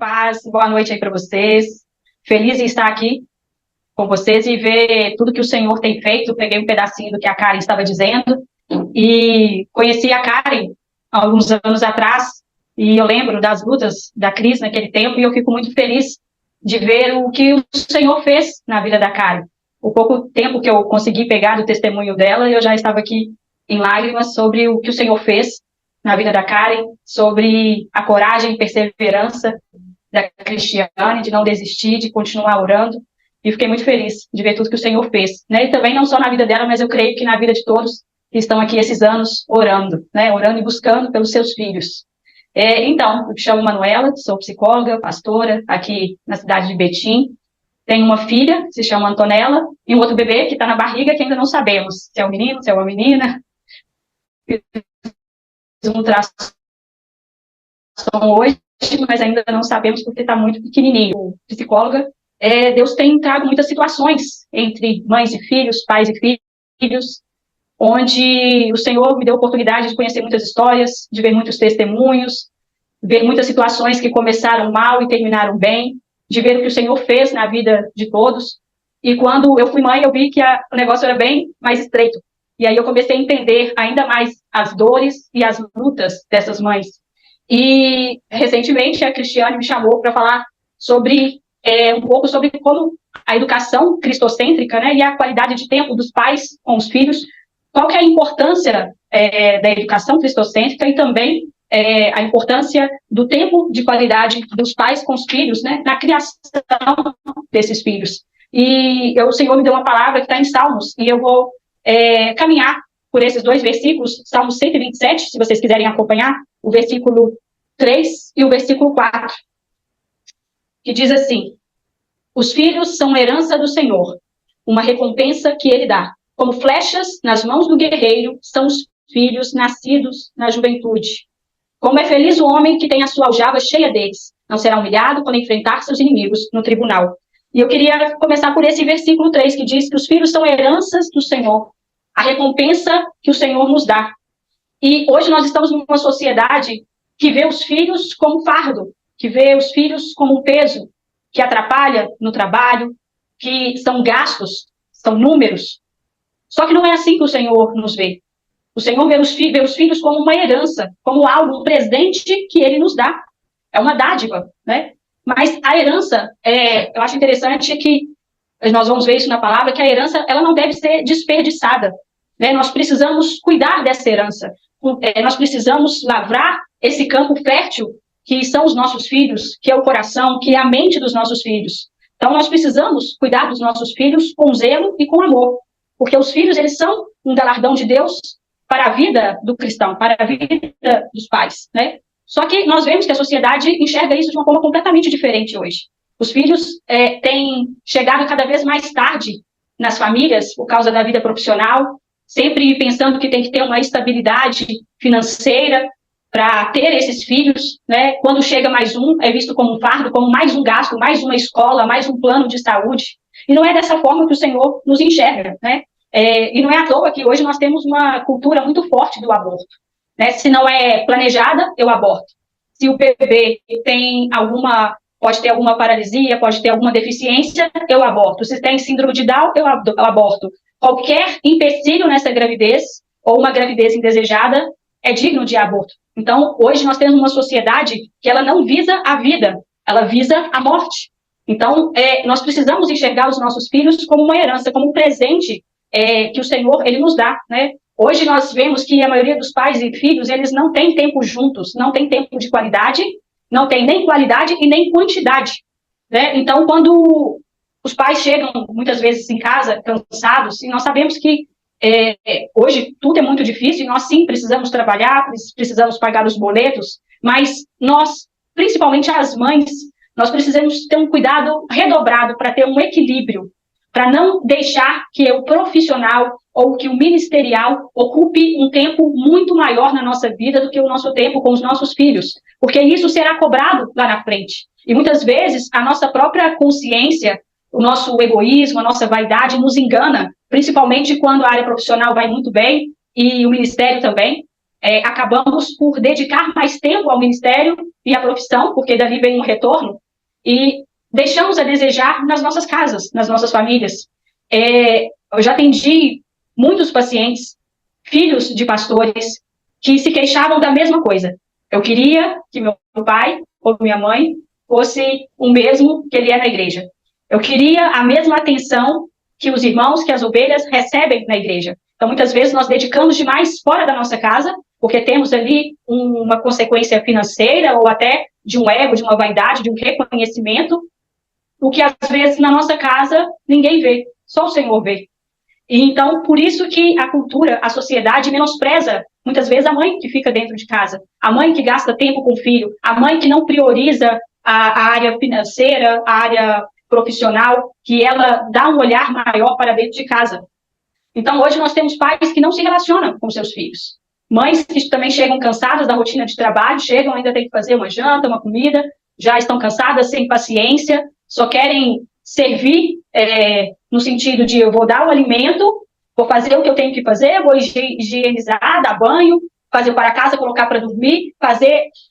paz, boa noite aí para vocês. Feliz em estar aqui com vocês e ver tudo que o Senhor tem feito. Peguei um pedacinho do que a Karen estava dizendo e conheci a Karen alguns anos atrás e eu lembro das lutas da Cris naquele tempo e eu fico muito feliz de ver o que o Senhor fez na vida da Karen. O pouco tempo que eu consegui pegar do testemunho dela, eu já estava aqui em lágrimas sobre o que o Senhor fez na vida da Karen, sobre a coragem e perseverança da Cristiane, de não desistir, de continuar orando. E fiquei muito feliz de ver tudo que o Senhor fez, né? E também não só na vida dela, mas eu creio que na vida de todos que estão aqui esses anos orando, né? Orando e buscando pelos seus filhos. Então, eu me chamo Manuela, sou psicóloga, pastora aqui na cidade de Betim. Tenho uma filha, que se chama Antonella, e um outro bebê que está na barriga, que ainda não sabemos se é um menino, se é uma menina. Um ultrassom hoje, mas ainda não sabemos porque está muito pequenininho. Psicóloga, Deus tem trago muitas situações entre mães e filhos, pais e filhos, onde o Senhor me deu a oportunidade de conhecer muitas histórias, de ver muitos testemunhos, ver muitas situações que começaram mal e terminaram bem, de ver o que o Senhor fez na vida de todos. E quando eu fui mãe, eu vi que o negócio era bem mais estreito. E aí eu comecei a entender ainda mais as dores e as lutas dessas mães. E, recentemente, a Cristiane me chamou para falar sobre um pouco sobre como a educação cristocêntrica, né, e a qualidade de tempo dos pais com os filhos, qual que é a importância da educação cristocêntrica e também a importância do tempo de qualidade dos pais com os filhos, né, na criação desses filhos. E o Senhor me deu uma palavra que está em Salmos, e eu vou caminhar por esses dois versículos, Salmos 127, se vocês quiserem acompanhar, o versículo 3 e o versículo 4, que diz assim: os filhos são herança do Senhor, uma recompensa que ele dá. Como flechas nas mãos do guerreiro são os filhos nascidos na juventude. Como é feliz o homem que tem a sua aljava cheia deles, não será humilhado quando enfrentar seus inimigos no tribunal. E eu queria começar por esse versículo 3, que diz que os filhos são heranças do Senhor, a recompensa que o Senhor nos dá. E hoje nós estamos numa sociedade que vê os filhos como fardo, que vê os filhos como um peso, que atrapalha no trabalho, que são gastos, são números. Só que não é assim que o Senhor nos vê. O Senhor vê os filhos como uma herança, como algo, um presente que ele nos dá. É uma dádiva, né? Mas a herança, eu acho interessante que nós vamos ver isso na palavra, que a herança ela não deve ser desperdiçada, né? Nós precisamos cuidar dessa herança. Nós precisamos lavrar esse campo fértil que são os nossos filhos, que é o coração, que é a mente dos nossos filhos. Então, nós precisamos cuidar dos nossos filhos com zelo e com amor, porque os filhos, eles são um galardão de Deus para a vida do cristão, para a vida dos pais, né? Só que nós vemos que a sociedade enxerga isso de uma forma completamente diferente hoje. Os filhos têm chegado cada vez mais tarde nas famílias por causa da vida profissional, sempre pensando que tem que ter uma estabilidade financeira para ter esses filhos, né? Quando chega mais um, é visto como um fardo, como mais um gasto, mais uma escola, mais um plano de saúde. E não é dessa forma que o Senhor nos enxerga, né? E não é à toa que hoje nós temos uma cultura muito forte do aborto, né? Se não é planejada, eu aborto. Se o bebê pode ter alguma paralisia, pode ter alguma deficiência, eu aborto. Se tem síndrome de Down, eu aborto. Qualquer empecilho nessa gravidez, ou uma gravidez indesejada, é digno de aborto. Então, hoje nós temos uma sociedade que ela não visa a vida, ela visa a morte. Então, nós precisamos enxergar os nossos filhos como uma herança, como um presente que o Senhor ele nos dá, né? Hoje nós vemos que a maioria dos pais e filhos, eles não têm tempo juntos, não tem tempo de qualidade, não tem nem qualidade e nem quantidade, né? Então, quando os pais chegam muitas vezes em casa cansados, e nós sabemos que hoje tudo é muito difícil, e nós sim precisamos trabalhar, precisamos pagar os boletos, mas nós, principalmente as mães, nós precisamos ter um cuidado redobrado para ter um equilíbrio, para não deixar que o profissional ou que o ministerial ocupe um tempo muito maior na nossa vida do que o nosso tempo com os nossos filhos, porque isso será cobrado lá na frente. E muitas vezes a nossa própria consciência, o nosso egoísmo, a nossa vaidade nos engana, principalmente quando a área profissional vai muito bem e o ministério também. acabamos por dedicar mais tempo ao ministério e à profissão, porque dali vem um retorno, e deixamos a desejar nas nossas casas, nas nossas famílias. Eu já atendi muitos pacientes, filhos de pastores, que se queixavam da mesma coisa. Eu queria que meu pai ou minha mãe fosse o mesmo que ele é na igreja. Eu queria a mesma atenção que os irmãos, que as ovelhas recebem na igreja. Então, muitas vezes, nós dedicamos demais fora da nossa casa, porque temos ali uma consequência financeira, ou até de um ego, de uma vaidade, de um reconhecimento, o que, às vezes, na nossa casa, ninguém vê, só o Senhor vê. E, então, por isso que a cultura, a sociedade menospreza, muitas vezes, a mãe que fica dentro de casa, a mãe que gasta tempo com o filho, a mãe que não prioriza a área financeira, a área profissional, que ela dá um olhar maior para dentro de casa. Então, hoje nós temos pais que não se relacionam com seus filhos. Mães que também chegam cansadas da rotina de trabalho, chegam, ainda tem que fazer uma janta, uma comida, já estão cansadas, sem paciência, só querem servir no sentido de eu vou dar o alimento, vou fazer o que eu tenho que fazer, vou higienizar, dar banho, fazer o para casa, colocar para dormir,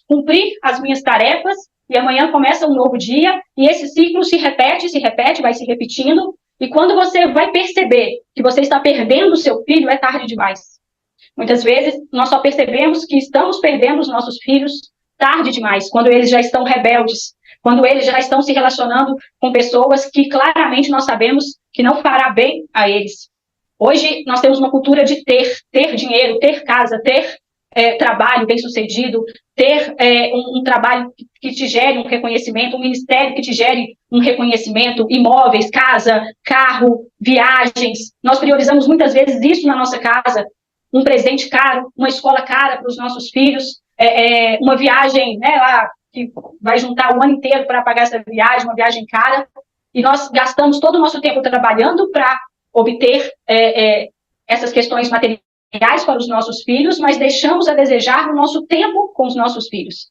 cumprir as minhas tarefas, e amanhã começa um novo dia, e esse ciclo se repete, vai se repetindo, e quando você vai perceber que você está perdendo o seu filho, é tarde demais. Muitas vezes, nós só percebemos que estamos perdendo os nossos filhos tarde demais, quando eles já estão rebeldes, quando eles já estão se relacionando com pessoas que claramente nós sabemos que não fará bem a eles. Hoje, nós temos uma cultura de ter dinheiro, ter casa, ter trabalho bem-sucedido, ter um trabalho que te gere um reconhecimento, um ministério que te gere um reconhecimento, imóveis, casa, carro, viagens. Nós priorizamos muitas vezes isso na nossa casa, um presente caro, uma escola cara para os nossos filhos, uma viagem, né, lá, que vai juntar o ano inteiro para pagar essa viagem, uma viagem cara, e nós gastamos todo o nosso tempo trabalhando para obter essas questões materiais para os nossos filhos, mas deixamos a desejar o nosso tempo com os nossos filhos.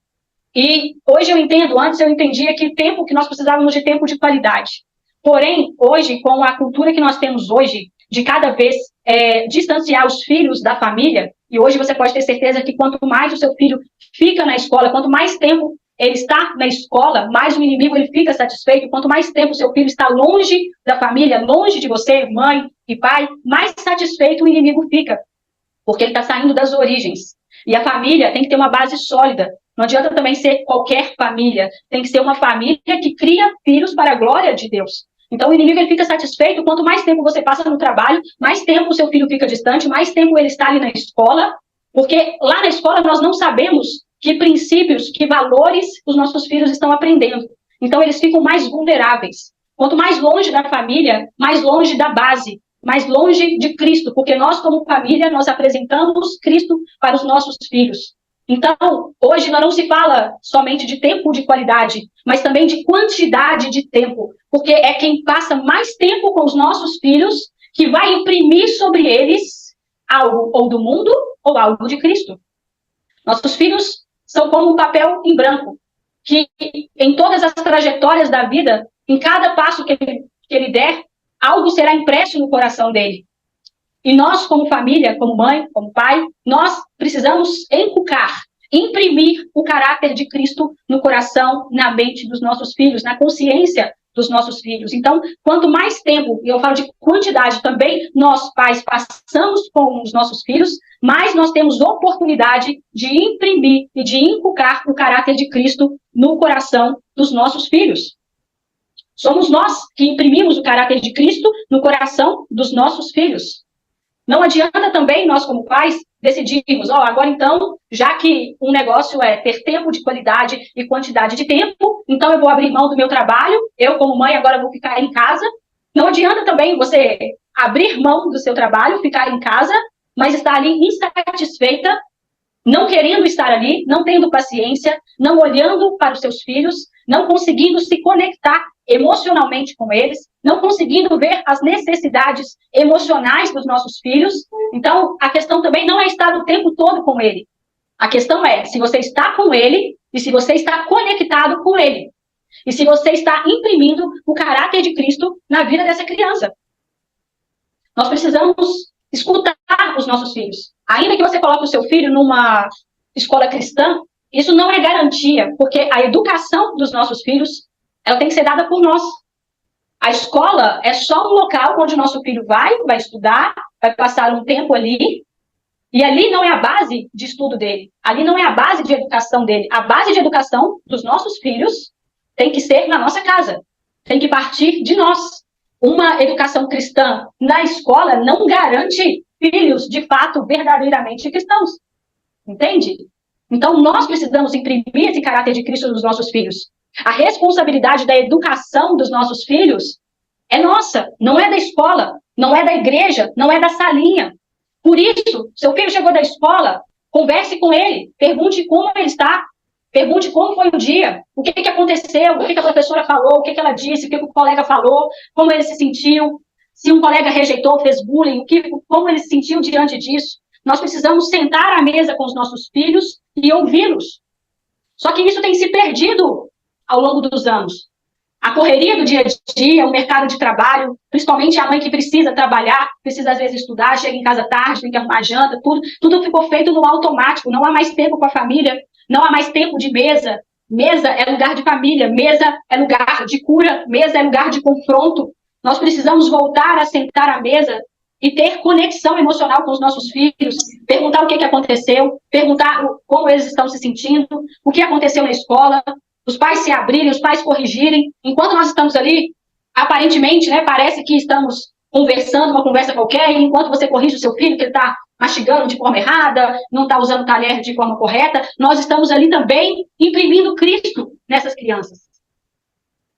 E hoje eu entendo, antes eu entendia que nós precisávamos de tempo de qualidade. Porém, hoje, com a cultura que nós temos hoje, de cada vez distanciar os filhos da família, e hoje você pode ter certeza que quanto mais o seu filho fica na escola, quanto mais tempo ele está na escola, mais o inimigo ele fica satisfeito, quanto mais tempo o seu filho está longe da família, longe de você, mãe e pai, mais satisfeito o inimigo fica, porque ele está saindo das origens. E a família tem que ter uma base sólida. Não adianta também ser qualquer família, tem que ser uma família que cria filhos para a glória de Deus. Então, o inimigo ele fica satisfeito, quanto mais tempo você passa no trabalho, mais tempo o seu filho fica distante, mais tempo ele está ali na escola, porque lá na escola nós não sabemos que princípios, que valores os nossos filhos estão aprendendo. Então, eles ficam mais vulneráveis. Quanto mais longe da família, mais longe da base, mais longe de Cristo, porque nós, como família, nós apresentamos Cristo para os nossos filhos. Então, hoje não se fala somente de tempo de qualidade, mas também de quantidade de tempo, porque é quem passa mais tempo com os nossos filhos que vai imprimir sobre eles algo ou do mundo ou algo de Cristo. Nossos filhos são como um papel em branco, que em todas as trajetórias da vida, em cada passo que ele der, algo será impresso no coração dele. E nós, como família, como mãe, como pai, nós precisamos imprimir o caráter de Cristo no coração, na mente dos nossos filhos, na consciência dos nossos filhos. Então, quanto mais tempo, e eu falo de quantidade também, nós, pais, passamos com os nossos filhos, mais nós temos oportunidade de imprimir e de inculcar o caráter de Cristo no coração dos nossos filhos. Somos nós que imprimimos o caráter de Cristo no coração dos nossos filhos. Não adianta também nós, como pais, decidirmos, agora então, já que um negócio é ter tempo de qualidade e quantidade de tempo, então eu vou abrir mão do meu trabalho, eu como mãe agora vou ficar em casa. Não adianta também você abrir mão do seu trabalho, ficar em casa, mas estar ali insatisfeita, não querendo estar ali, não tendo paciência, não olhando para os seus filhos, não conseguindo se conectar emocionalmente com eles, não conseguindo ver as necessidades emocionais dos nossos filhos. Então, a questão também não é estar o tempo todo com ele. A questão é se você está com ele e se você está conectado com ele. E se você está imprimindo o caráter de Cristo na vida dessa criança. Nós precisamos escutar os nossos filhos. Ainda que você coloque o seu filho numa escola cristã, isso não é garantia, porque a educação dos nossos filhos, ela tem que ser dada por nós. A escola é só um local onde o nosso filho vai estudar, vai passar um tempo ali, e ali não é a base de estudo dele, ali não é a base de educação dele. A base de educação dos nossos filhos tem que ser na nossa casa, tem que partir de nós. Uma educação cristã na escola não garante filhos, de fato, verdadeiramente cristãos. Entende? Então, nós precisamos imprimir esse caráter de Cristo nos nossos filhos. A responsabilidade da educação dos nossos filhos é nossa, não é da escola, não é da igreja, não é da salinha. Por isso, seu filho chegou da escola, converse com ele, pergunte como ele está, pergunte como foi o dia, o que aconteceu, o que a professora falou, o que ela disse, o que o colega falou, como ele se sentiu, se um colega rejeitou, fez bullying, como ele se sentiu diante disso. Nós precisamos sentar à mesa com os nossos filhos e ouvi-los. Só que isso tem se perdido ao longo dos anos. A correria do dia a dia, o mercado de trabalho, principalmente a mãe que precisa trabalhar, precisa às vezes estudar, chega em casa tarde, tem que arrumar janta, tudo ficou feito no automático, não há mais tempo com a família, não há mais tempo de mesa. Mesa é lugar de família, mesa é lugar de cura, mesa é lugar de confronto. Nós precisamos voltar a sentar à mesa e ter conexão emocional com os nossos filhos, perguntar o que aconteceu, perguntar como eles estão se sentindo, o que aconteceu na escola, os pais se abrirem, os pais corrigirem. Enquanto nós estamos ali, aparentemente, né, parece que estamos conversando, uma conversa qualquer, e enquanto você corrige o seu filho, que ele está mastigando de forma errada, não está usando o talher de forma correta, nós estamos ali também imprimindo Cristo nessas crianças.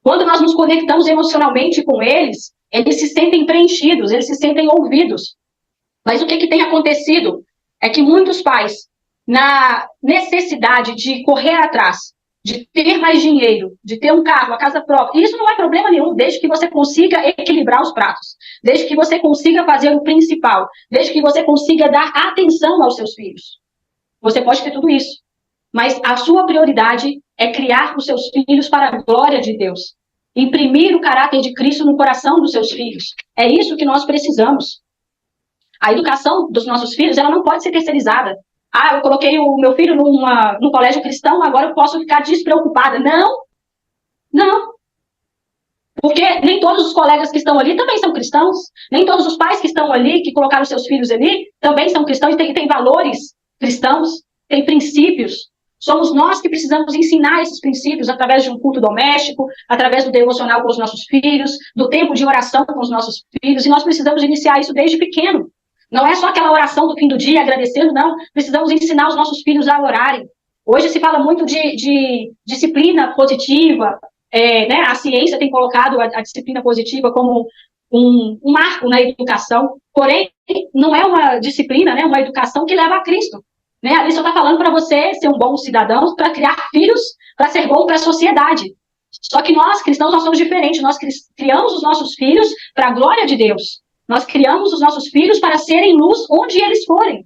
Quando nós nos conectamos emocionalmente com eles se sentem preenchidos, eles se sentem ouvidos. Mas o que tem acontecido é que muitos pais, na necessidade de correr atrás, de ter mais dinheiro, de ter um carro, a casa própria, e isso não é problema nenhum, desde que você consiga equilibrar os pratos, desde que você consiga fazer o principal, desde que você consiga dar atenção aos seus filhos. Você pode ter tudo isso, mas a sua prioridade é criar os seus filhos para a glória de Deus. Imprimir o caráter de Cristo no coração dos seus filhos. É isso que nós precisamos. A educação dos nossos filhos, ela não pode ser terceirizada. Eu coloquei o meu filho num colégio cristão, agora eu posso ficar despreocupada. Não. Porque nem todos os colegas que estão ali também são cristãos. Nem todos os pais que estão ali, que colocaram seus filhos ali, também são cristãos e têm valores cristãos, têm princípios. Somos nós que precisamos ensinar esses princípios através de um culto doméstico, através do devocional com os nossos filhos, do tempo de oração com os nossos filhos, e nós precisamos iniciar isso desde pequeno. Não é só aquela oração do fim do dia, agradecendo, não. Precisamos ensinar os nossos filhos a orarem. Hoje se fala muito de disciplina positiva, né? A ciência tem colocado a disciplina positiva como um marco na educação, porém, não é uma disciplina, né? Uma educação que leva a Cristo. Né? Ali só está falando para você ser um bom cidadão, para criar filhos, para ser bom para a sociedade. Só que nós, cristãos, nós somos diferentes. Nós criamos os nossos filhos para a glória de Deus. Nós criamos os nossos filhos para serem luz onde eles forem.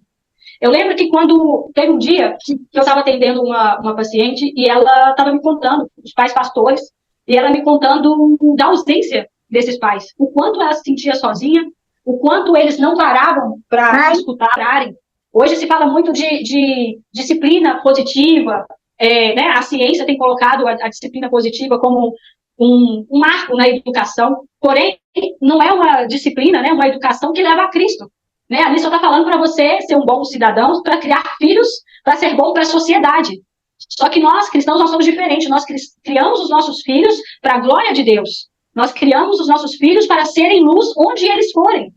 Eu lembro que quando teve um dia que eu estava atendendo uma paciente e ela estava me contando, os pais pastores, e ela me contando da ausência desses pais. O quanto ela se sentia sozinha, o quanto eles não paravam para escutarem. Hoje se fala muito de disciplina positiva, né? A ciência tem colocado a disciplina positiva como um marco na educação, porém, não é uma disciplina, né? Uma educação que leva a Cristo. Né? Ali só está falando para você ser um bom cidadão, para criar filhos, para ser bom para a sociedade. Só que nós, cristãos, nós somos diferentes. Nós criamos os nossos filhos para a glória de Deus. Nós criamos os nossos filhos para serem luz onde eles forem.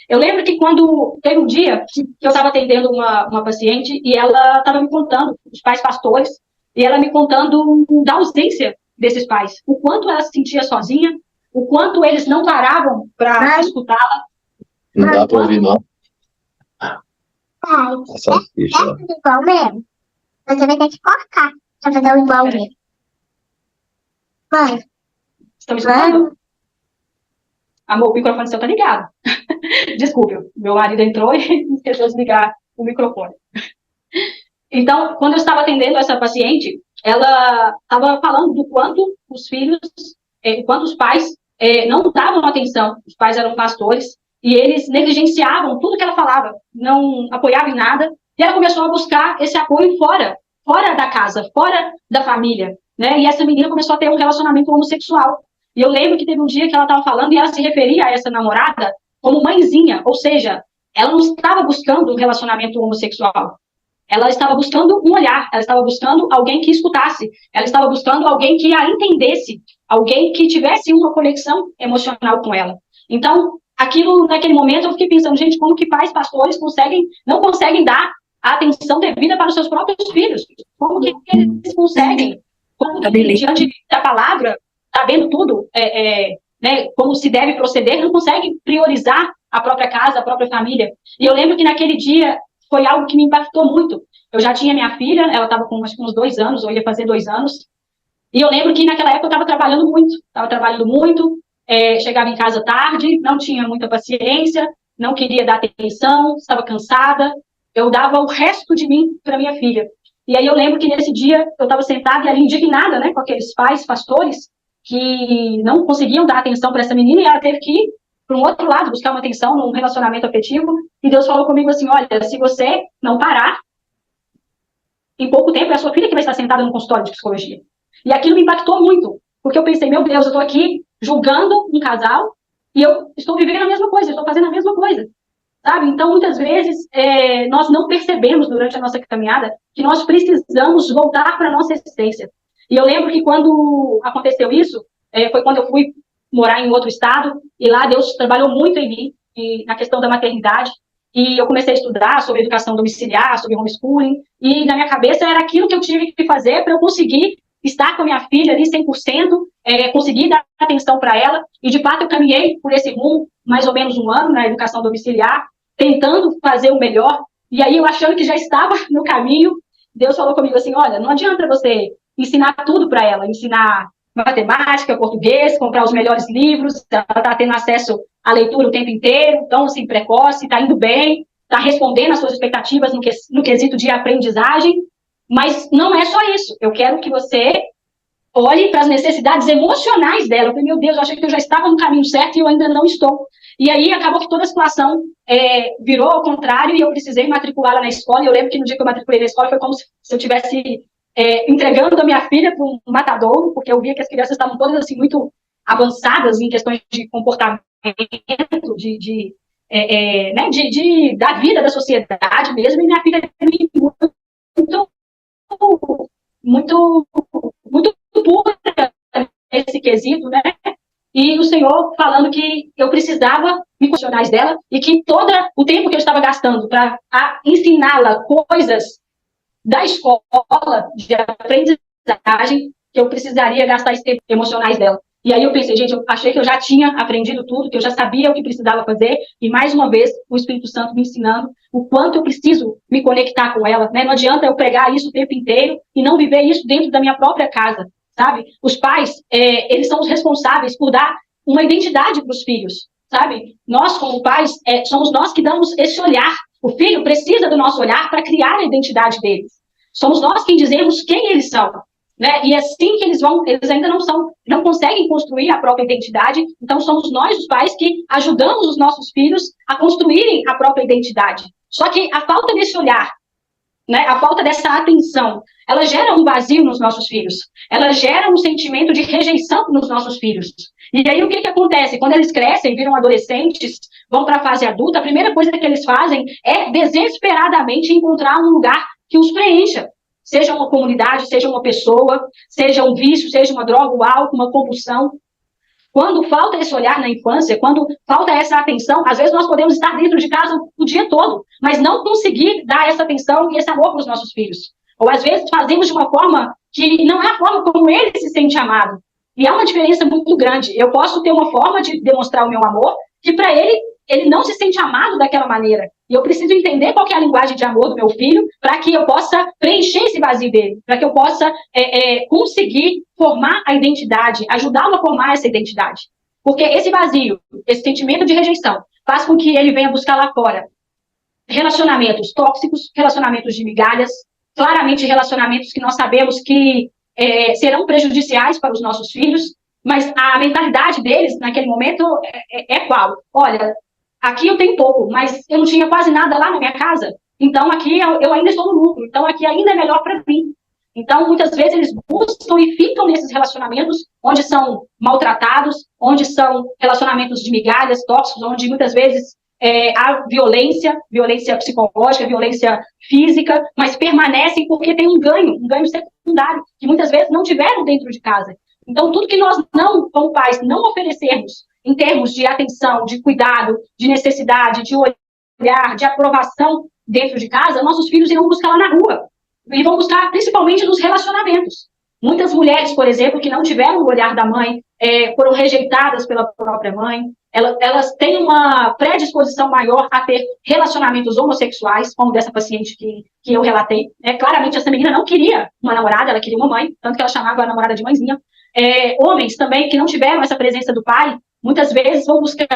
Eu lembro que quando teve um dia que eu estava atendendo uma paciente e ela estava me contando, os pais pastores, e ela me contando da ausência desses pais. O quanto ela se sentia sozinha, o quanto eles não paravam para escutá-la. Não dá para ouvir, não. Essa ficha. Igual mesmo. Você vai ter que cortar para fazer o igual mesmo. Mãe. Estão me escutando? Amor, o microfone seu tá ligado. Desculpe, meu marido entrou e esqueceu de ligar o microfone. Então, quando eu estava atendendo essa paciente, ela estava falando do quanto os filhos, quanto os pais não davam atenção. Os pais eram pastores e eles negligenciavam tudo que ela falava, não apoiavam em nada, e ela começou a buscar esse apoio fora da casa, fora da família, né? E essa menina começou a ter um relacionamento homossexual. E eu lembro que teve um dia que ela estava falando e ela se referia a essa namorada como mãezinha, ou seja, ela não estava buscando um relacionamento homossexual. Ela estava buscando um olhar, ela estava buscando alguém que escutasse, ela estava buscando alguém que a entendesse, alguém que tivesse uma conexão emocional com ela. Então, aquilo, naquele momento, eu fiquei pensando, gente, como que pais, pastores não conseguem dar a atenção devida para os seus próprios filhos? Como que eles conseguem, diante da palavra, sabendo tudo, né, como se deve proceder, não conseguem priorizar a própria casa, a própria família. E eu lembro que naquele dia foi algo que me impactou muito. Eu já tinha minha filha, ela estava com acho que uns 2 anos, ou ia fazer 2 anos, e eu lembro que naquela época eu estava trabalhando muito, chegava em casa tarde, não tinha muita paciência, não queria dar atenção, estava cansada, eu dava o resto de mim para minha filha. E aí eu lembro que nesse dia eu estava sentada e ali indignada, né, com aqueles pais, pastores, que não conseguiam dar atenção para essa menina, e ela teve que ir para um outro lado, buscar uma atenção num relacionamento afetivo, e Deus falou comigo assim, olha, se você não parar, em pouco tempo é a sua filha que vai estar sentada no consultório de psicologia. E aquilo me impactou muito, porque eu pensei, meu Deus, eu estou aqui julgando um casal, e eu estou vivendo a mesma coisa, eu estou fazendo a mesma coisa, sabe? Então, muitas vezes, nós não percebemos durante a nossa caminhada que nós precisamos voltar para a nossa essência. E eu lembro que quando aconteceu isso, foi quando eu fui morar em outro estado, e lá Deus trabalhou muito em mim, na questão da maternidade, e eu comecei a estudar sobre educação domiciliar, sobre homeschooling, e na minha cabeça era aquilo que eu tive que fazer para eu conseguir estar com a minha filha ali 100%, conseguir dar atenção para ela, e de fato eu caminhei por esse rumo, mais ou menos 1 ano na educação domiciliar, tentando fazer o melhor, e aí eu achando que já estava no caminho, Deus falou comigo assim, olha, não adianta você ensinar tudo para ela, ensinar matemática, português, comprar os melhores livros, ela está tendo acesso à leitura o tempo inteiro, então, assim, precoce, está indo bem, está respondendo às suas expectativas no quesito de aprendizagem, mas não é só isso. Eu quero que você olhe para as necessidades emocionais dela. Eu falei, meu Deus, eu achei que eu já estava no caminho certo e eu ainda não estou. E aí acabou que toda a situação virou ao contrário e eu precisei matriculá-la na escola. E eu lembro que no dia que eu matriculei na escola foi como se eu tivesse entregando a minha filha para um matadouro, porque eu via que as crianças estavam todas assim muito avançadas em questões de comportamento, né, da vida da sociedade mesmo, e minha filha muito, muito, muito pura nesse quesito, né? E o Senhor falando que eu precisava me questionar dela e que todo o tempo que eu estava gastando para ensiná-la coisas da escola, de aprendizagem, que eu precisaria gastar esse tempo emocionais dela. E aí eu pensei, gente, eu achei que eu já tinha aprendido tudo, que eu já sabia o que precisava fazer, e mais uma vez o Espírito Santo me ensinando o quanto eu preciso me conectar com ela, né? Não adianta eu pregar isso o tempo inteiro e não viver isso dentro da minha própria casa, sabe? Os pais, eles são os responsáveis por dar uma identidade para os filhos, sabe? Nós, como pais, somos nós que damos esse olhar. O filho precisa do nosso olhar para criar a identidade deles. Somos nós quem dizemos quem eles são. Né? E assim que eles ainda não conseguem construir a própria identidade, então somos nós, os pais, que ajudamos os nossos filhos a construírem a própria identidade. Só que a falta desse olhar, né, a falta dessa atenção, ela gera um vazio nos nossos filhos, ela gera um sentimento de rejeição nos nossos filhos. E aí o que acontece? Quando eles crescem, viram adolescentes, vão para a fase adulta, a primeira coisa que eles fazem é desesperadamente encontrar um lugar que os preencha. Seja uma comunidade, seja uma pessoa, seja um vício, seja uma droga, um álcool, uma compulsão. Quando falta esse olhar na infância, quando falta essa atenção, às vezes nós podemos estar dentro de casa o dia todo, mas não conseguir dar essa atenção e esse amor para os nossos filhos. Ou às vezes fazemos de uma forma que não é a forma como ele se sente amado. E há uma diferença muito grande. Eu posso ter uma forma de demonstrar o meu amor que para ele não se sente amado daquela maneira. E eu preciso entender qual que é a linguagem de amor do meu filho para que eu possa preencher esse vazio dele, para que eu possa conseguir formar a identidade, ajudá-lo a formar essa identidade. Porque esse vazio, esse sentimento de rejeição, faz com que ele venha buscar lá fora relacionamentos tóxicos, relacionamentos de migalhas, claramente relacionamentos que nós sabemos que serão prejudiciais para os nossos filhos, mas a mentalidade deles, naquele momento, é qual? Olha, aqui eu tenho pouco, mas eu não tinha quase nada lá na minha casa, então aqui eu ainda estou no lucro, então aqui ainda é melhor para mim. Então, muitas vezes, eles buscam e ficam nesses relacionamentos onde são maltratados, onde são relacionamentos de migalhas, tóxicos, onde muitas vezes há violência psicológica, violência física, mas permanecem porque tem um ganho secundário, que muitas vezes não tiveram dentro de casa. Então, tudo que nós não, como pais, não oferecermos em termos de atenção, de cuidado, de necessidade, de olhar, de aprovação dentro de casa, nossos filhos irão buscar lá na rua. E vão buscar principalmente nos relacionamentos. Muitas mulheres, por exemplo, que não tiveram o olhar da mãe, foram rejeitadas pela própria mãe, elas têm uma predisposição maior a ter relacionamentos homossexuais, como dessa paciente que eu relatei. Claramente, essa menina não queria uma namorada, ela queria uma mãe, tanto que ela chamava a namorada de mãezinha. Homens também que não tiveram essa presença do pai, muitas vezes vão buscar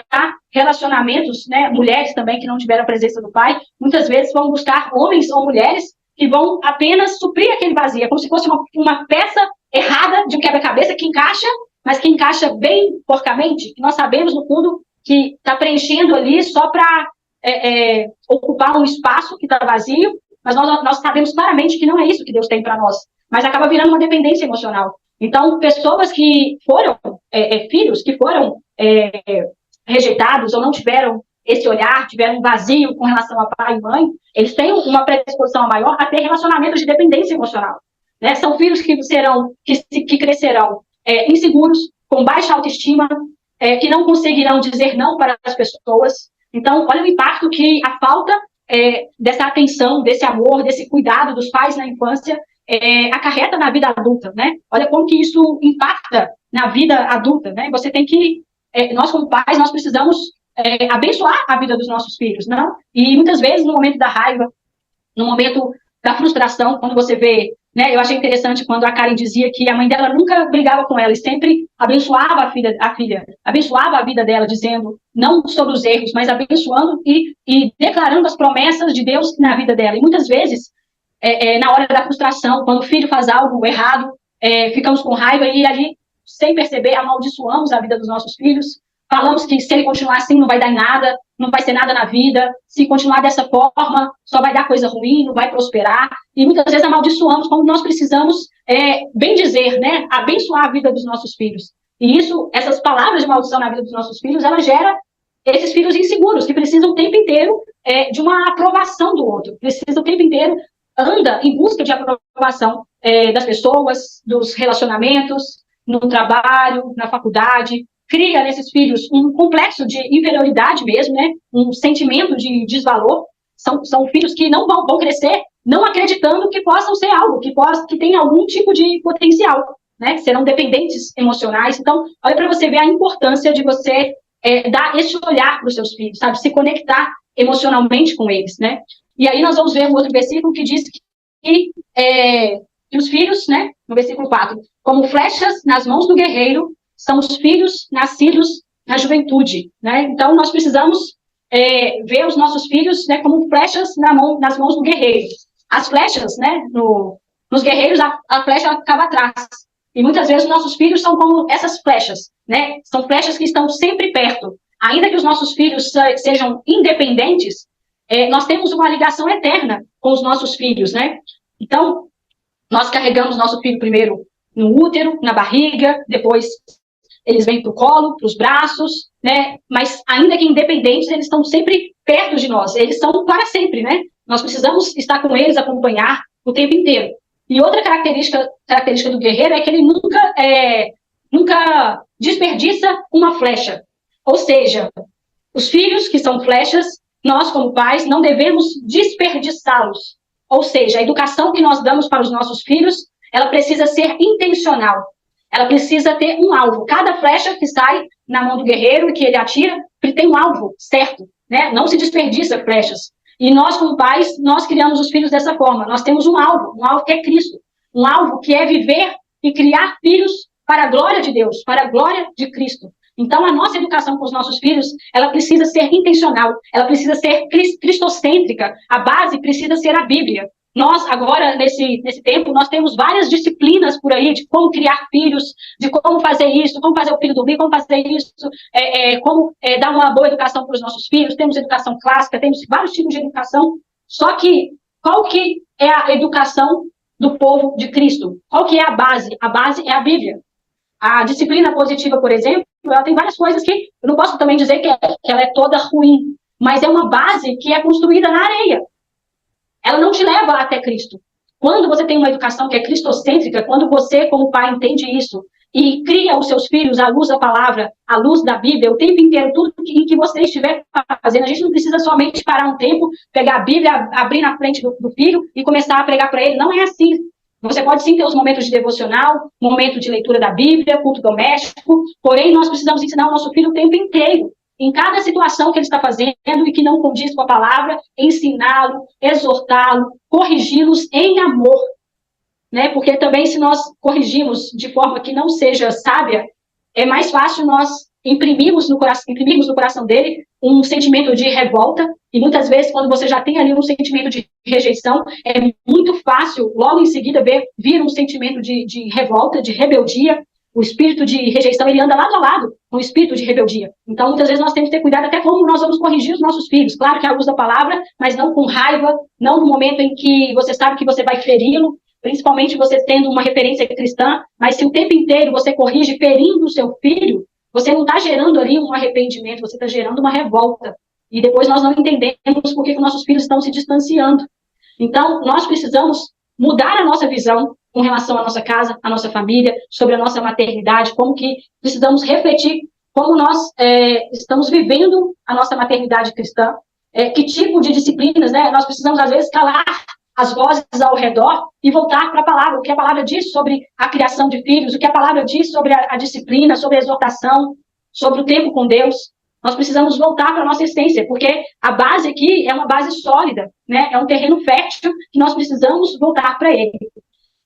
relacionamentos, né? Mulheres também que não tiveram a presença do pai, muitas vezes vão buscar homens ou mulheres que vão apenas suprir aquele vazio, é como se fosse uma peça errada de um quebra-cabeça que encaixa, mas que encaixa bem porcamente, que nós sabemos, no fundo, que está preenchendo ali só para ocupar um espaço que está vazio, mas nós sabemos claramente que não é isso que Deus tem para nós, mas acaba virando uma dependência emocional. Então, pessoas que foram, filhos que foram rejeitados ou não tiveram esse olhar, tiveram um vazio com relação a pai e mãe, eles têm uma predisposição maior a ter relacionamentos de dependência emocional. Né? São filhos que crescerão inseguros, com baixa autoestima, que não conseguirão dizer não para as pessoas. Então, olha o impacto que a falta dessa atenção, desse amor, desse cuidado dos pais na infância acarreta na vida adulta. Né? Olha como que isso impacta na vida adulta. Né? Você tem que, nós como pais, nós precisamos abençoar a vida dos nossos filhos, não? E muitas vezes no momento da raiva, no momento da frustração, quando você vê, né? Eu achei interessante quando a Karen dizia que a mãe dela nunca brigava com ela e sempre abençoava a filha, abençoava a vida dela, dizendo não sobre os erros, mas abençoando e declarando as promessas de Deus na vida dela. E muitas vezes, na hora da frustração, quando o filho faz algo errado, ficamos com raiva e ali, sem perceber, amaldiçoamos a vida dos nossos filhos. Falamos que se ele continuar assim não vai dar em nada, não vai ser nada na vida, se continuar dessa forma só vai dar coisa ruim, não vai prosperar, e muitas vezes amaldiçoamos quando nós precisamos, bem dizer, né, abençoar a vida dos nossos filhos. E isso, essas palavras de maldição na vida dos nossos filhos, ela gera esses filhos inseguros, que precisam o tempo inteiro de uma aprovação do outro, precisam o tempo inteiro, anda em busca de aprovação das pessoas, dos relacionamentos, no trabalho, na faculdade, cria nesses filhos um complexo de inferioridade mesmo, né? Um sentimento de desvalor. São filhos que não vão crescer não acreditando que possam ser algo, que tenham algum tipo de potencial, né? Serão dependentes emocionais. Então, olha para você ver a importância de você dar esse olhar para os seus filhos, sabe? Se conectar emocionalmente com eles, né? E aí nós vamos ver um outro versículo que diz que os filhos, né? No versículo 4, como flechas nas mãos do guerreiro, são os filhos nascidos na juventude, né? Então, nós precisamos ver os nossos filhos, né, como flechas nas mãos do guerreiro. As flechas, né, nos guerreiros, a flecha acaba atrás. E muitas vezes os nossos filhos são como essas flechas, né? São flechas que estão sempre perto. Ainda que os nossos filhos sejam independentes, nós temos uma ligação eterna com os nossos filhos, né? Então, nós carregamos nosso filho primeiro no útero, na barriga, depois eles vêm para o colo, para os braços, né? Mas ainda que independentes, eles estão sempre perto de nós, eles são para sempre, né? Nós precisamos estar com eles, acompanhar o tempo inteiro. E outra característica do guerreiro é que ele nunca desperdiça uma flecha. Ou seja, os filhos que são flechas, nós como pais não devemos desperdiçá-los. Ou seja, a educação que nós damos para os nossos filhos, ela precisa ser intencional. Ela precisa ter um alvo. Cada flecha que sai na mão do guerreiro e que ele atira, ele tem um alvo certo, né? Não se desperdiça flechas. E nós, como pais, nós criamos os filhos dessa forma. Nós temos um alvo que é Cristo. Um alvo que é viver e criar filhos para a glória de Deus, para a glória de Cristo. Então, a nossa educação com os nossos filhos, ela precisa ser intencional, ela precisa ser cristocêntrica. A base precisa ser a Bíblia. Nós, agora, nesse tempo, nós temos várias disciplinas por aí de como criar filhos, de como fazer isso, como fazer o filho dormir, como fazer isso, como dar uma boa educação para os nossos filhos. Temos educação clássica, temos vários tipos de educação. Só que, qual que é a educação do povo de Cristo? Qual que é a base? A base é a Bíblia. A disciplina positiva, por exemplo, ela tem várias coisas que eu não posso também dizer que ela é toda ruim, mas é uma base que é construída na areia. Ela não te leva até Cristo. Quando você tem uma educação que é cristocêntrica, quando você, como pai, entende isso e cria os seus filhos à luz da palavra, à luz da Bíblia, o tempo inteiro, tudo que você estiver fazendo, a gente não precisa somente parar um tempo, pegar a Bíblia, abrir na frente do filho e começar a pregar para ele. Não é assim. Você pode sim ter os momentos de devocional, momento de leitura da Bíblia, culto doméstico, porém nós precisamos ensinar o nosso filho o tempo inteiro. Em cada situação que ele está fazendo e que não condiz com a palavra, ensiná-lo, exortá-lo, corrigi-los em amor. Né? Porque também se nós corrigimos de forma que não seja sábia, é mais fácil nós imprimirmos no coração dele um sentimento de revolta, e muitas vezes quando você já tem ali um sentimento de rejeição, é muito fácil logo em seguida vir um sentimento de revolta, de rebeldia. O espírito de rejeição, ele anda lado a lado com o espírito de rebeldia. Então, muitas vezes, nós temos que ter cuidado até como nós vamos corrigir os nossos filhos. Claro que é a luz da palavra, mas não com raiva, não no momento em que você sabe que você vai feri-lo, principalmente você tendo uma referência cristã, mas se o tempo inteiro você corrige ferindo o seu filho, você não está gerando ali um arrependimento, você está gerando uma revolta. E depois nós não entendemos por que nossos filhos estão se distanciando. Então, nós precisamos mudar a nossa visão com relação à nossa casa, à nossa família, sobre a nossa maternidade, como que precisamos refletir como nós estamos vivendo a nossa maternidade cristã, que tipo de disciplinas, né? Nós precisamos, às vezes, calar as vozes ao redor e voltar para a palavra, o que a palavra diz sobre a criação de filhos, o que a palavra diz sobre a disciplina, sobre a exortação, sobre o tempo com Deus. Nós precisamos voltar para a nossa essência, porque a base aqui é uma base sólida, né? É um terreno fértil que nós precisamos voltar para ele.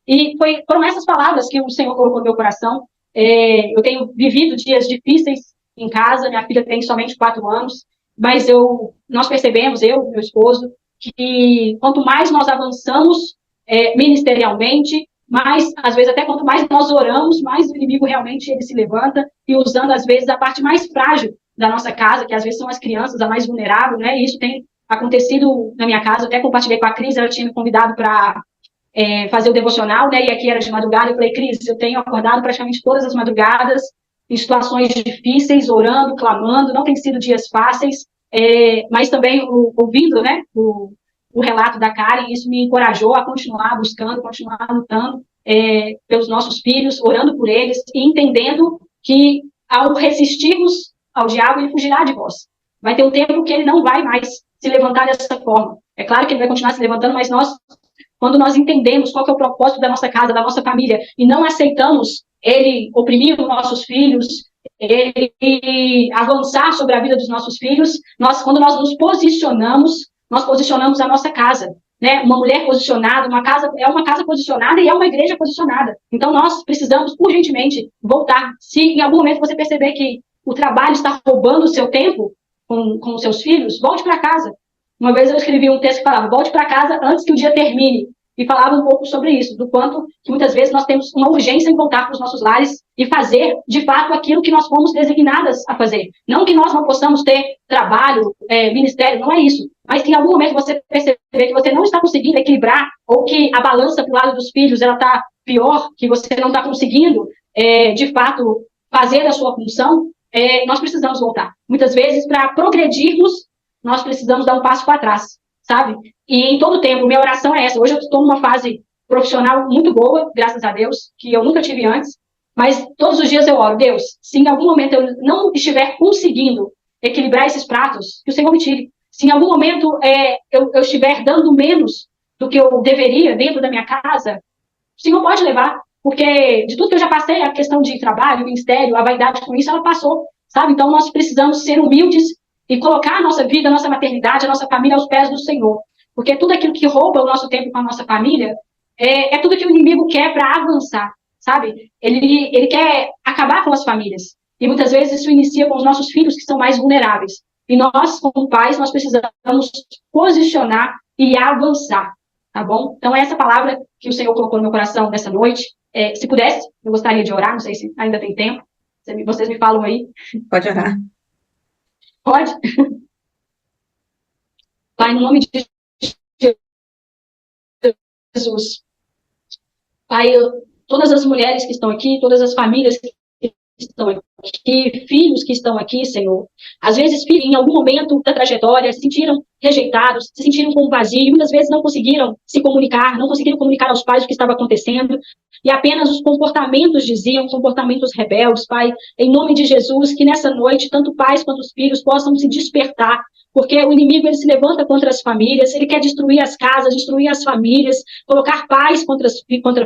E foram essas palavras que o Senhor colocou no meu coração. Eu tenho vivido dias difíceis em casa, minha filha tem somente 4 anos, mas nós percebemos, meu esposo, que quanto mais nós avançamos ministerialmente, mais, às vezes, até quanto mais nós oramos, mais o inimigo realmente ele se levanta, e usando, às vezes, a parte mais frágil da nossa casa, que às vezes são as crianças, a mais vulnerável, né? E isso tem acontecido na minha casa. Eu até compartilhei com a Cris, ela tinha me convidado para fazer o devocional, né? E aqui era de madrugada. Eu falei, Cris, eu tenho acordado praticamente todas as madrugadas, em situações difíceis, orando, clamando. Não tem sido dias fáceis, mas também ouvindo, né? O relato da Karen, isso me encorajou a continuar buscando, continuar lutando pelos nossos filhos, orando por eles e entendendo que ao resistirmos ao diabo, ele fugirá de vós. Vai ter um tempo que ele não vai mais se levantar dessa forma. É claro que ele vai continuar se levantando, mas quando nós entendemos qual que é o propósito da nossa casa, da nossa família, e não aceitamos ele oprimir os nossos filhos, ele avançar sobre a vida dos nossos filhos, quando nós nos posicionamos, nós posicionamos a nossa casa. Né? Uma mulher posicionada, uma casa posicionada e é uma igreja posicionada. Então, nós precisamos urgentemente voltar. Se em algum momento você perceber que o trabalho está roubando o seu tempo com os seus filhos, volte para casa. Uma vez eu escrevi um texto que falava, volte para casa antes que o dia termine. E falava um pouco sobre isso, do quanto que muitas vezes nós temos uma urgência em voltar para os nossos lares e fazer, de fato, aquilo que nós fomos designadas a fazer. Não que nós não possamos ter trabalho, ministério, não é isso. Mas que em algum momento você perceber que você não está conseguindo equilibrar, ou que a balança para o lado dos filhos ela está pior, que você não está conseguindo, de fato, fazer a sua função, nós precisamos voltar. Muitas vezes, para progredirmos, nós precisamos dar um passo para trás, sabe? E em todo tempo, minha oração é essa. Hoje eu estou numa fase profissional muito boa, graças a Deus, que eu nunca tive antes, mas todos os dias eu oro, Deus, se em algum momento eu não estiver conseguindo equilibrar esses pratos, que o Senhor me tire. Se em algum momento eu estiver dando menos do que eu deveria dentro da minha casa, o Senhor pode levar, porque de tudo que eu já passei, a questão de trabalho, ministério, a vaidade com isso, ela passou, sabe? Então nós precisamos ser humildes e colocar a nossa vida, a nossa maternidade, a nossa família aos pés do Senhor. Porque tudo aquilo que rouba o nosso tempo com a nossa família é tudo que o inimigo quer para avançar, sabe? Ele quer acabar com as famílias. E muitas vezes isso inicia com os nossos filhos, que são mais vulneráveis. E nós, como pais, nós precisamos posicionar e avançar. tá bom? Então, é essa palavra que o Senhor colocou no meu coração nessa noite. Se pudesse, eu gostaria de orar, não sei se ainda tem tempo. Vocês me falam aí. Pode orar. Pode? Pai, no nome de Jesus. Pai, todas as mulheres que estão aqui, todas as famílias que estão aqui, filhos que estão aqui, Senhor. Às vezes, filhos, em algum momento da trajetória, se sentiram rejeitados, se sentiram com um vazio, muitas vezes não conseguiram se comunicar, não conseguiram comunicar aos pais o que estava acontecendo, e apenas os comportamentos diziam, comportamentos rebeldes, Pai, em nome de Jesus, que nessa noite, tanto pais quanto os filhos possam se despertar, porque o inimigo, ele se levanta contra as famílias, ele quer destruir as casas, destruir as famílias, colocar pais contra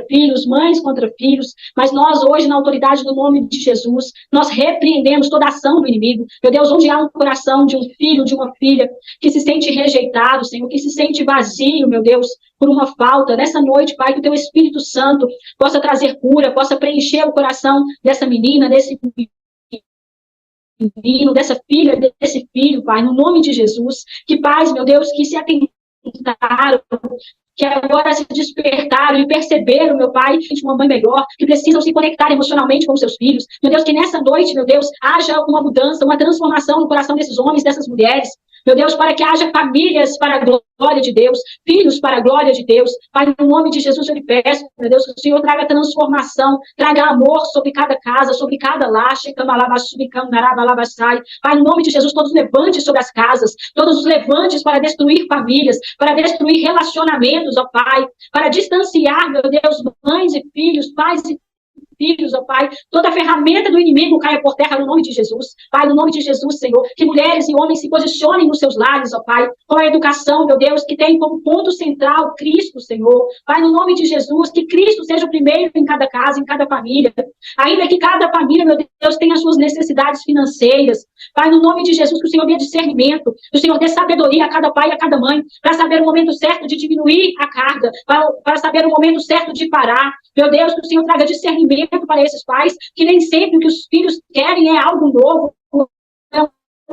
filhos, mães contra filhos, mas nós hoje, na autoridade do nome de Jesus, nós repreendemos toda a ação do inimigo. Meu Deus, onde há um coração de um filho, de uma filha, que se sente rejeitado, Senhor, que se sente vazio, meu Deus, por uma falta, nessa noite, Pai, que o Teu Espírito Santo possa trazer cura, possa preencher o coração dessa menina, desse menino, dessa filha, desse filho, Pai, no nome de Jesus, que pais, meu Deus, que se atentaram, que agora se despertaram e perceberam, meu Pai, de uma mãe melhor, que precisam se conectar emocionalmente com seus filhos. Meu Deus, que nessa noite, meu Deus, haja uma mudança, uma transformação no coração desses homens, dessas mulheres. Meu Deus, para que haja famílias para a glória de Deus, filhos para a glória de Deus. Pai, no nome de Jesus eu lhe peço, meu Deus, que o Senhor traga transformação, traga amor sobre cada casa, sobre cada lar. Pai, no nome de Jesus, todos os levantes sobre as casas, todos os levantes para destruir famílias, para destruir relacionamentos, ó Pai, para distanciar, meu Deus, mães e filhos, pais e filhos, ó Pai, toda a ferramenta do inimigo caia por terra no nome de Jesus. Pai, no nome de Jesus, Senhor, que mulheres e homens se posicionem nos seus lares, ó Pai, com a educação, meu Deus, que tem como ponto central Cristo, Senhor. Pai, no nome de Jesus, que Cristo seja o primeiro em cada casa, em cada família. Ainda que cada família, meu Deus, tenha as suas necessidades financeiras. Pai, no nome de Jesus, que o Senhor dê discernimento, que o Senhor dê sabedoria a cada pai e a cada mãe, para saber o momento certo de diminuir a carga, para saber o momento certo de parar. Meu Deus, que o Senhor traga discernimento para esses pais, que nem sempre o que os filhos querem é algo novo, é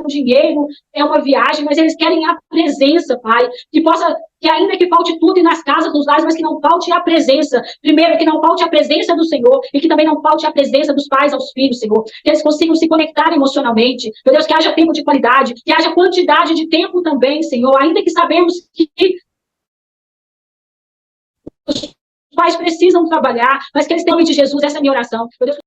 um dinheiro, é uma viagem, mas eles querem a presença, Pai, que ainda que falte tudo nas casas, nos lares, mas que não falte a presença. Primeiro, que não falte a presença do Senhor, e que também não falte a presença dos pais aos filhos, Senhor, que eles consigam se conectar emocionalmente. Meu Deus, que haja tempo de qualidade, que haja quantidade de tempo também, Senhor, ainda que sabemos que os pais precisam trabalhar, mas que eles tenham em nome de Jesus, essa é a minha oração. Meu Deus,